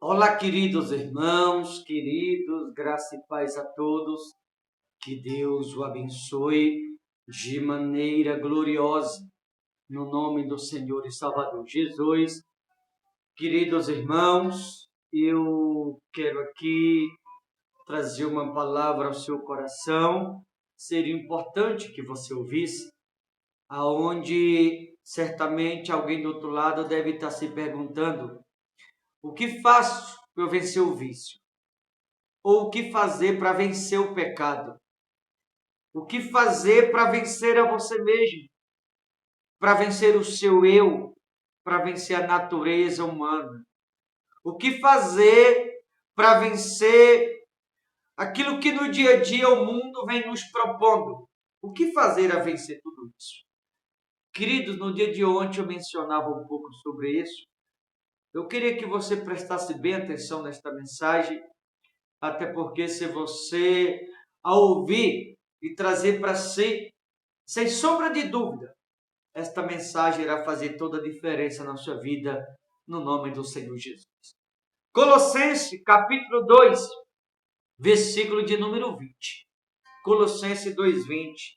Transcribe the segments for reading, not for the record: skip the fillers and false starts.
Olá, queridos irmãos, queridos, graça e paz a todos. Que Deus o abençoe de maneira gloriosa, no nome do Senhor e Salvador Jesus. Queridos irmãos, eu quero aqui trazer uma palavra ao seu coração. Seria importante que você ouvisse, aonde certamente alguém do outro lado deve estar se perguntando: o que faço para eu vencer o vício? Ou o que fazer para vencer o pecado? O que fazer para vencer a você mesmo? Para vencer o seu eu? Para vencer a natureza humana? O que fazer para vencer aquilo que no dia a dia o mundo vem nos propondo? O que fazer a vencer tudo isso? Queridos, no dia de ontem eu mencionava um pouco sobre isso. Eu queria que você prestasse bem atenção nesta mensagem, até porque se você, ao ouvir e trazer para si, sem sombra de dúvida, esta mensagem irá fazer toda a diferença na sua vida, no nome do Senhor Jesus. Colossenses, capítulo 2, versículo de número 20. Colossenses 2:20.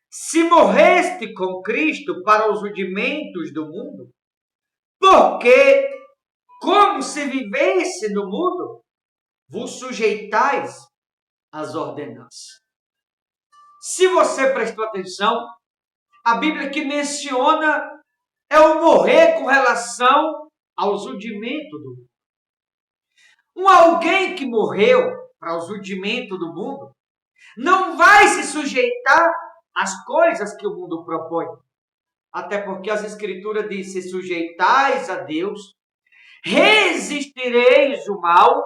Se morreste com Cristo para os rudimentos do mundo, porque, como se vivesse no mundo, vos sujeitais às ordenanças. Se você prestou atenção, a Bíblia que menciona é o morrer com relação aos rudimentos do mundo. Alguém que morreu para os rudimentos do mundo não vai se sujeitar às coisas que o mundo propõe. Até porque as Escrituras dizem: se sujeitais a Deus, resistireis o mal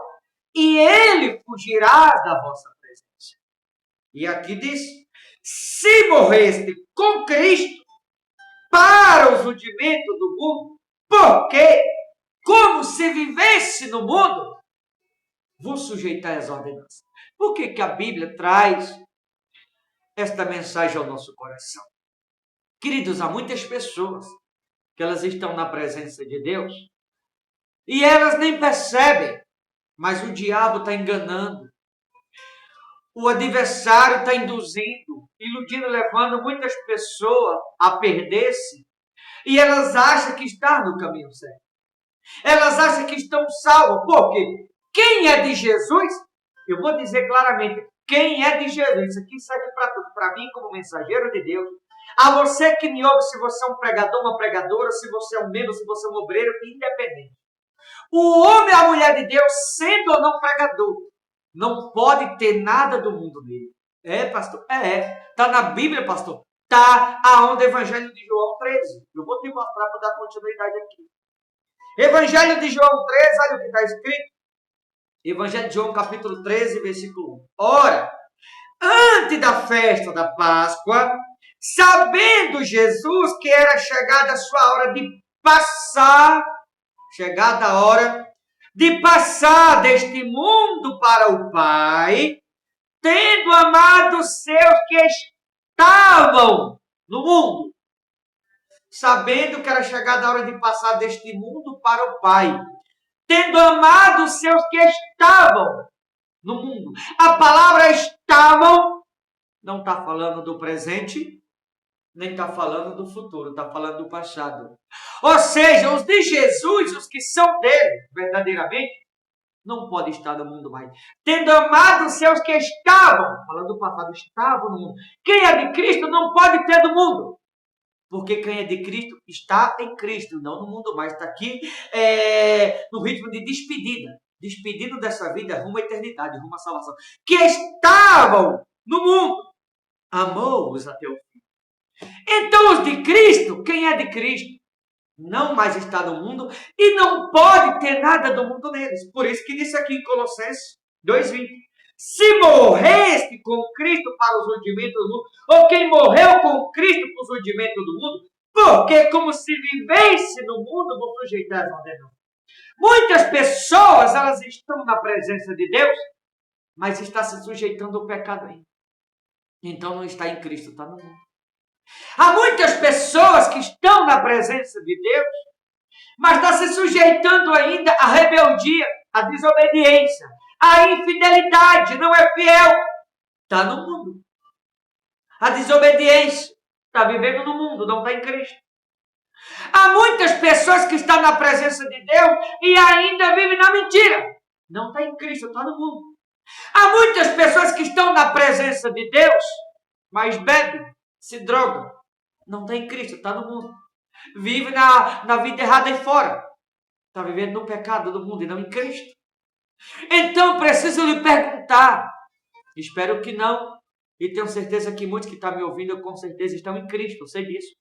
e ele fugirá da vossa presença. E aqui diz: se morreste com Cristo para os rudimentos do mundo, porque, como se vivesse no mundo, vos sujeitai às ordenanças. Por que a Bíblia traz esta mensagem ao nosso coração? Queridos, há muitas pessoas que elas estão na presença de Deus e elas nem percebem, mas o diabo está enganando. O adversário está induzindo, iludindo, levando muitas pessoas a perder-se. E elas acham que estão no caminho certo. Elas acham que estão salvas. Por quê? Quem é de Jesus, eu vou dizer claramente, quem é de Jesus, isso aqui serve para tudo, para mim como mensageiro de Deus, a você que me ouve, se você é um pregador, uma pregadora, se você é um membro, se você é um obreiro, independente. O homem e a mulher de Deus, sendo ou não pregador, não pode ter nada do mundo nele. É, pastor? Está na Bíblia, pastor. Está aonde o Evangelho de João 13. Eu vou te mostrar para dar continuidade aqui. Evangelho de João 13, olha o que está escrito. Evangelho de João, capítulo 13, versículo 1. Ora, antes da festa da Páscoa, sabendo Jesus que era chegada a sua hora de passar, chegada a hora de passar deste mundo para o Pai, tendo amado os seus que estavam no mundo, sabendo que era chegada a hora de passar deste mundo para o Pai, tendo amado os seus que estavam no mundo. A palavra estavam não está falando do presente, nem está falando do futuro, está falando do passado. Ou seja, os de Jesus, os que são dele, verdadeiramente, não podem estar no mundo mais. Tendo amado os seus que estavam, falando do passado, estavam no mundo. Quem é de Cristo não pode ter do mundo. Porque quem é de Cristo está em Cristo, não no mundo mais. Está aqui no ritmo de despedida. Despedindo dessa vida rumo à eternidade, rumo à salvação. Que estavam no mundo, amou-os até o fim. Então os de Cristo, quem é de Cristo, não mais está no mundo e não pode ter nada do mundo neles. Por isso que disse aqui em Colossenses 2:20. Se morreste com Cristo para os rudimentos do mundo, ou quem morreu com Cristo para os rudimentos do mundo, porque como se vivesse no mundo, vos sujeitais ao ordenança. Muitas pessoas, elas estão na presença de Deus, mas está se sujeitando ao pecado ainda. Então não está em Cristo, está no mundo. Há muitas pessoas que estão na presença de Deus, mas está se sujeitando ainda à rebeldia, à desobediência, à infidelidade, não é fiel, está no mundo. A desobediência, está vivendo no mundo, não está em Cristo. Há muitas pessoas que estão na presença de Deus e ainda vivem na mentira. Não está em Cristo, está no mundo. Há muitas pessoas que estão na presença de Deus, mas bebem, se drogam. Não está em Cristo, está no mundo. Vive na vida errada aí fora. Está vivendo no pecado do mundo e não em Cristo. Então preciso lhe perguntar. Espero que não. E tenho certeza que muitos que estão me ouvindo, com certeza estão em Cristo, eu sei disso.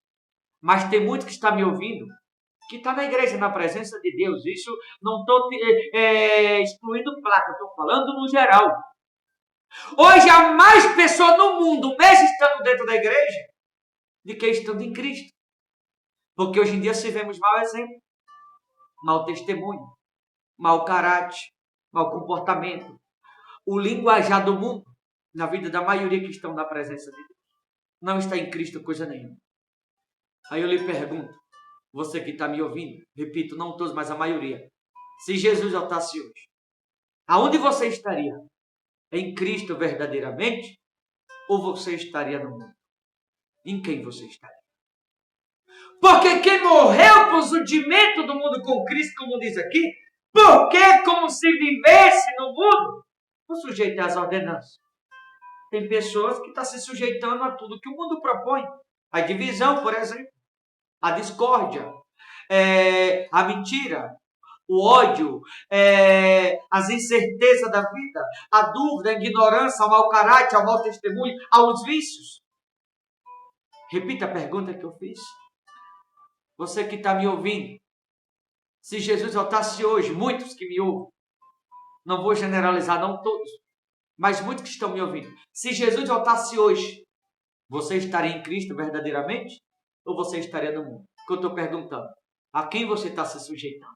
Mas tem muito que está me ouvindo, que está na igreja, na presença de Deus. Isso não estou excluindo placa, estou falando no geral. Hoje há mais pessoas no mundo, mesmo estando dentro da igreja, do que estando em Cristo. Porque hoje em dia se vemos mau exemplo, mau testemunho, mau caráter, mau comportamento. O linguajar do mundo, na vida da maioria que estão na presença de Deus, não está em Cristo coisa nenhuma. Aí eu lhe pergunto, você que está me ouvindo, repito, não todos, mas a maioria, se Jesus voltasse hoje, aonde você estaria? Em Cristo verdadeiramente? Ou você estaria no mundo? Em quem você estaria? Porque quem morreu por surgimento do mundo com Cristo, como diz aqui, porque como se vivesse no mundo, não sujeita às ordenanças. Tem pessoas que estão se sujeitando a tudo que o mundo propõe. A divisão, por exemplo, a discórdia, a mentira, o ódio, as incertezas da vida, a dúvida, a ignorância, ao mau caráter, ao mau testemunho, aos vícios. Repita a pergunta que eu fiz. Você que está me ouvindo, se Jesus voltasse hoje, muitos que me ouvem, não vou generalizar, não todos, mas muitos que estão me ouvindo, se Jesus voltasse hoje, você estaria em Cristo verdadeiramente? Ou você estaria no mundo? O que eu estou perguntando, a quem você está se sujeitando?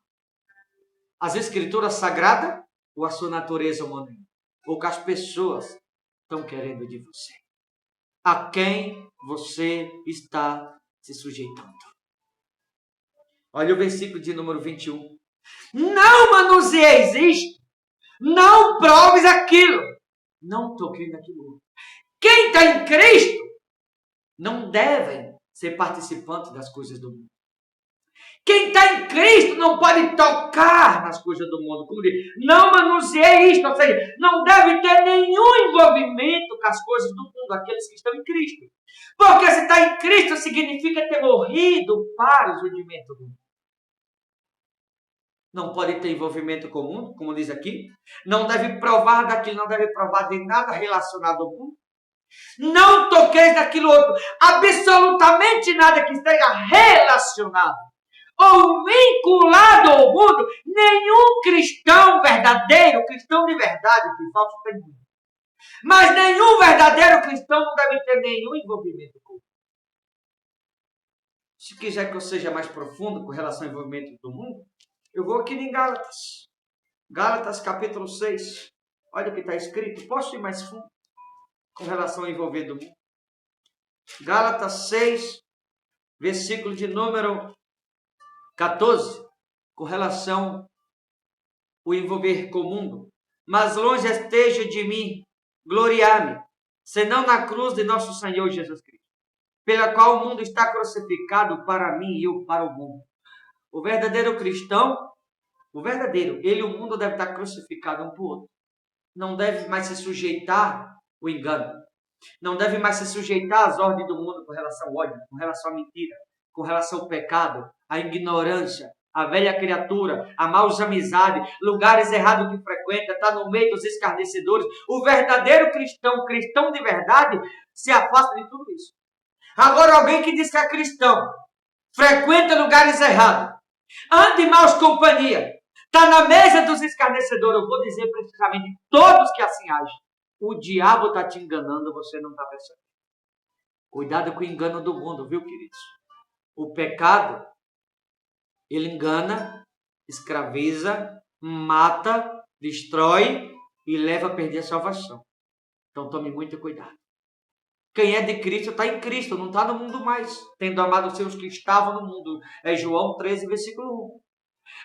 As escrituras sagradas ou a sua natureza humana? Ou que as pessoas estão querendo de você? A quem você está se sujeitando? Olha o versículo de número 21. Não manuseis isto, não proves aquilo, não toquei naquilo. Quem está em Cristo não deve ser participante das coisas do mundo. Quem está em Cristo não pode tocar nas coisas do mundo. Como diz, não manuseie isto, ou seja, não deve ter nenhum envolvimento com as coisas do mundo, aqueles que estão em Cristo. Porque se está em Cristo significa ter morrido para o surgimento do mundo. Não pode ter envolvimento com o mundo, como diz aqui. Não deve provar daquilo, não deve provar de nada relacionado ao mundo. Não toqueis daquilo outro. Absolutamente nada que esteja relacionado ou vinculado ao mundo. Nenhum cristão verdadeiro, cristão de verdade, que falso tem muito. Mas nenhum verdadeiro cristão não deve ter nenhum envolvimento com o mundo. Se quiser que eu seja mais profundo com relação ao envolvimento do mundo, eu vou aqui em Gálatas. Gálatas capítulo 6. Olha o que está escrito. Posso ir mais fundo com relação ao envolver do mundo? Gálatas 6, versículo de número 14. Com relação ao envolver com o mundo. Mas longe esteja de mim gloriar-me, senão na cruz de nosso Senhor Jesus Cristo, pela qual o mundo está crucificado para mim e eu para o mundo. O verdadeiro cristão, ele e o mundo deve estar crucificado um para o outro. Não deve mais se sujeitar ao engano. Não deve mais se sujeitar às ordens do mundo com relação ao ódio, com relação à mentira, com relação ao pecado, à ignorância, à velha criatura, a maus amizades, lugares errados que frequenta, está no meio dos escarnecedores. O verdadeiro cristão, cristão de verdade, se afasta de tudo isso. Agora, alguém que diz que é cristão, frequenta lugares errados, anda em maus companhia, está na mesa dos escarnecedores, eu vou dizer precisamente todos que assim agem. O diabo está te enganando, você não está percebendo. Cuidado com o engano do mundo, viu, queridos? O pecado, ele engana, escraviza, mata, destrói e leva a perder a salvação. Então tome muito cuidado. Quem é de Cristo está em Cristo, não está no mundo mais. Tendo amado os seus que estavam no mundo. É João 13, versículo 1.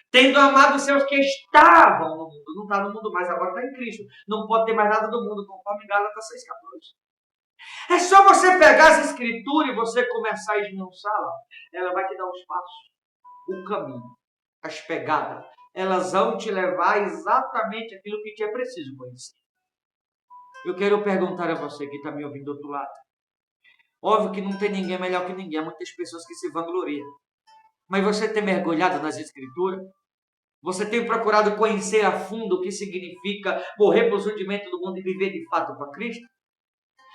Tendo amado os seus que estavam no mundo. Não está no mundo mais, agora está em Cristo. Não pode ter mais nada do mundo, conforme Gálatas 6,14. É só você pegar as escrituras e você começar a esmiuçá-la. Ela vai te dar os passos, o caminho, as pegadas. Elas vão te levar exatamente aquilo que te é preciso conhecer. Eu quero perguntar a você que está me ouvindo do outro lado. Óbvio que não tem ninguém melhor que ninguém. Há muitas pessoas que se vangloriam. Mas você tem mergulhado nas escrituras? Você tem procurado conhecer a fundo o que significa morrer para os rudimentos do mundo e viver de fato para Cristo?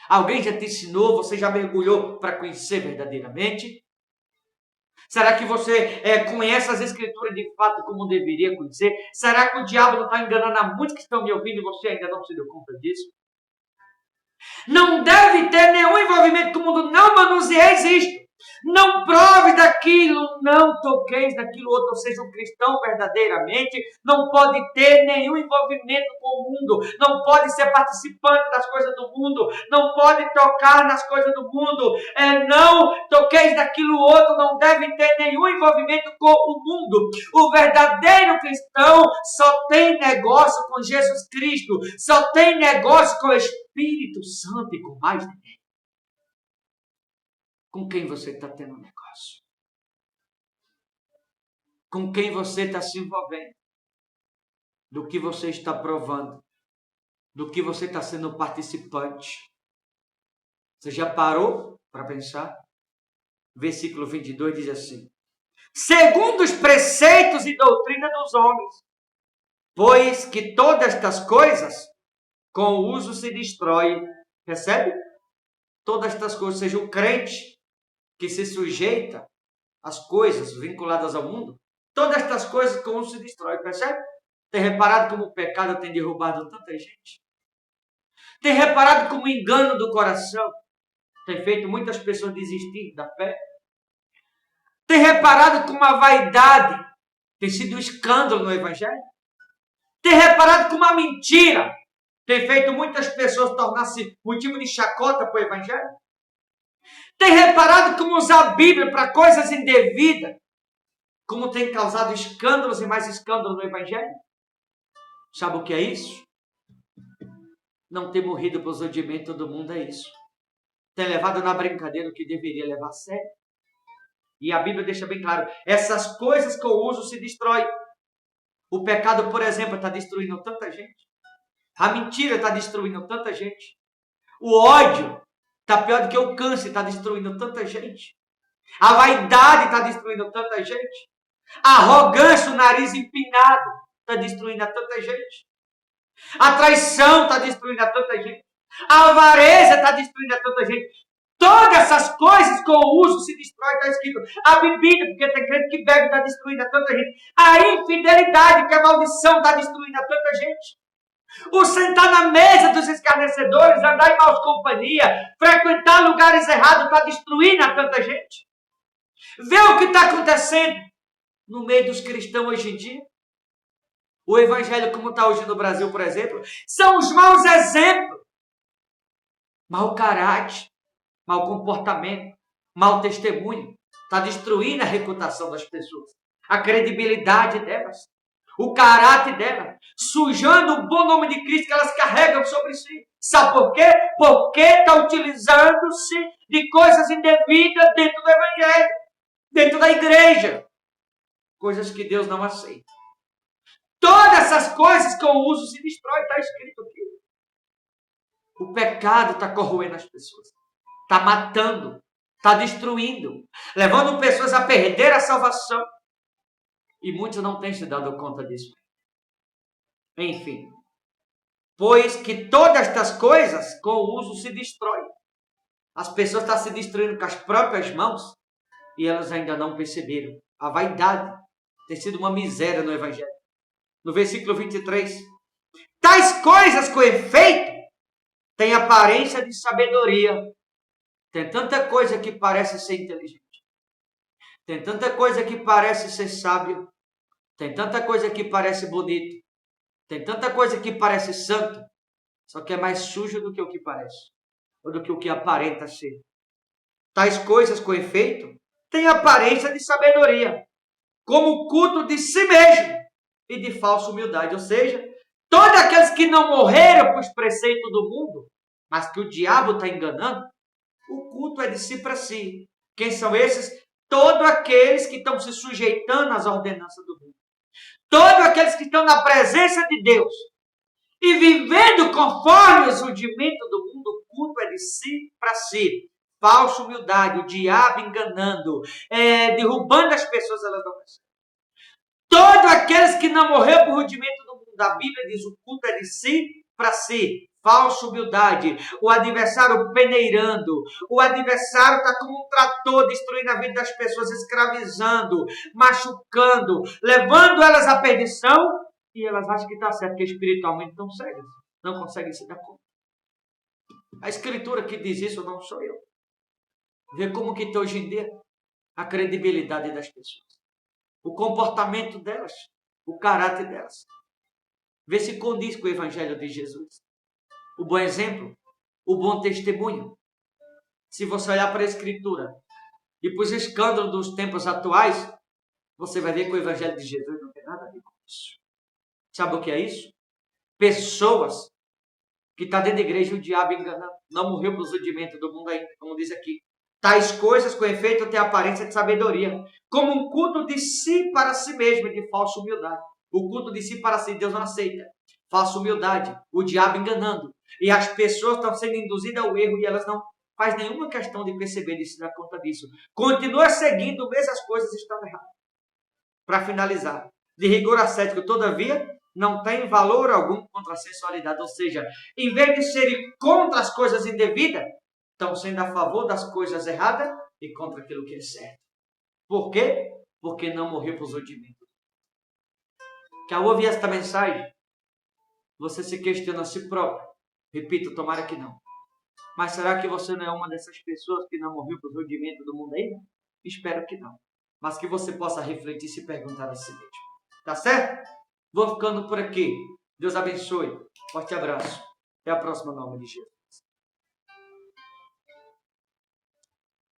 Alguém já te ensinou? Você já mergulhou para conhecer verdadeiramente? Será que você conhece as escrituras de fato como deveria conhecer? Será que o diabo não está enganando a muitos que estão me ouvindo e você ainda não se deu conta disso? Não deve ter nenhum envolvimento com o mundo. Não manuseeis isto. Não prove daquilo, não toqueis daquilo outro. Ou seja, o cristão verdadeiramente não pode ter nenhum envolvimento com o mundo. Não pode ser participante das coisas do mundo. Não pode tocar nas coisas do mundo. Não toqueis daquilo outro. Não deve ter nenhum envolvimento com o mundo. O verdadeiro cristão só tem negócio com Jesus Cristo. Só tem negócio com o Espírito Santo e com mais ninguém. Com quem você está tendo um negócio? Com quem você está se envolvendo? Do que você está provando? Do que você está sendo participante? Você já parou para pensar? Versículo 22 diz assim: segundo os preceitos e doutrina dos homens, pois que todas estas coisas com o uso se destrói. Percebe? Todas estas coisas, seja o crente que se sujeita às coisas vinculadas ao mundo, todas estas coisas com o uso se destrói. Percebe? Tem reparado como o pecado tem derrubado tanta gente? Tem reparado como o engano do coração tem feito muitas pessoas desistir da fé? Tem reparado como a vaidade tem sido um escândalo no Evangelho? Tem reparado como a mentira tem feito muitas pessoas tornar-se motivo de chacota para o Evangelho? Tem reparado como usar a Bíblia para coisas indevidas, como tem causado escândalos e mais escândalos no Evangelho? Sabe o que é isso? Não ter morrido para os rudimentos do mundo é isso. Ter levado na brincadeira o que deveria levar a sério. E a Bíblia deixa bem claro, essas coisas com o uso se destrói. O pecado, por exemplo, está destruindo tanta gente. A mentira está destruindo tanta gente. O ódio está pior do que o câncer, está destruindo tanta gente. A vaidade está destruindo tanta gente. A arrogância, o nariz empinado, está destruindo a tanta gente. A traição está destruindo a tanta gente. A avareza está destruindo a tanta gente. Todas essas coisas com o uso se destrói, está escrito. A bebida, porque tem crente que bebe, está destruindo a tanta gente. A infidelidade, que é a maldição, está destruindo a tanta gente. O sentar na mesa dos escarnecedores, andar em maus companhia, frequentar lugares errados, está destruindo a tanta gente. Vê o que está acontecendo no meio dos cristãos hoje em dia. O evangelho, como está hoje no Brasil, por exemplo, são os maus exemplos. Mau caráter, mau comportamento, mau testemunho. Está destruindo a reputação das pessoas, a credibilidade delas, o caráter delas, sujando o bom nome de Cristo que elas carregam sobre si. Sabe por quê? Porque está utilizando-se de coisas indevidas dentro do evangelho, dentro da igreja. Coisas que Deus não aceita. Todas essas coisas com o uso se destrói, está escrito aqui. O pecado está corroendo as pessoas, está matando, está destruindo, levando pessoas a perder a salvação. E muitos não têm se dado conta disso. Enfim, pois que todas estas coisas com o uso se destrói. As pessoas estão se destruindo com as próprias mãos e elas ainda não perceberam. A vaidade tem sido uma miséria no evangelho. No versículo 23, tais coisas com efeito têm aparência de sabedoria. Tem tanta coisa que parece ser inteligente. Tem tanta coisa que parece ser sábio. Tem tanta coisa que parece bonito. Tem tanta coisa que parece santo. Só que é mais sujo do que o que parece. do que o que aparenta ser. Tais coisas, com efeito, têm aparência de sabedoria, como o culto de si mesmo e de falsa humildade. Ou seja, todos aqueles que não morreram para os preceitos do mundo, mas que o diabo está enganando, o culto é de si para si. Quem são esses? Todos aqueles que estão se sujeitando às ordenanças do mundo. Todos aqueles que estão na presença de Deus e vivendo conforme os rudimentos do mundo, o culto é de si para si. Falsa humildade, o diabo enganando, derrubando as pessoas, elas não recebem. Todos aqueles que não morreram por rudimento do mundo, a Bíblia diz, o culto é de si para si. Falsa humildade, o adversário peneirando, o adversário está como um trator destruindo a vida das pessoas, escravizando, machucando, levando elas à perdição, e elas acham que está certo, porque espiritualmente estão cegas, não conseguem se dar conta. A escritura que diz isso não sou eu. Vê como que está hoje em dia a credibilidade das pessoas, o comportamento delas, o caráter delas. Vê se condiz com o Evangelho de Jesus. O bom exemplo, o bom testemunho. Se você olhar para a Escritura e para os escândalos dos tempos atuais, você vai ver que o Evangelho de Jesus não tem nada a ver com isso. Sabe o que é isso? Pessoas que estão dentro da igreja e o diabo enganando, não morreu para os rudimentos do mundo ainda, como diz aqui. Tais coisas, com efeito, têm aparência de sabedoria, como um culto de si para si mesmo, de falsa humildade. O culto de si para si, Deus não aceita. Falsa humildade, o diabo enganando. E as pessoas estão sendo induzidas ao erro e elas não fazem nenhuma questão de perceber, de se dar conta disso. Continua seguindo, mesmo as coisas estão erradas. Para finalizar, de rigor ascético, todavia, não tem valor algum contra a sensualidade. Ou seja, em vez de serem contra as coisas indevidas, estão sendo a favor das coisas erradas e contra aquilo que é certo. Por quê? Porque não morreu para os rudimentos. Que ao ouvir esta mensagem, você se questiona a si próprio. Repito, tomara que não. Mas será que você não é uma dessas pessoas que não morreu para os rudimentos do mundo ainda? Espero que não. Mas que você possa refletir e se perguntar a si mesmo. Tá certo? Vou ficando por aqui. Deus abençoe. Forte abraço. Até a próxima, em nome de Jesus.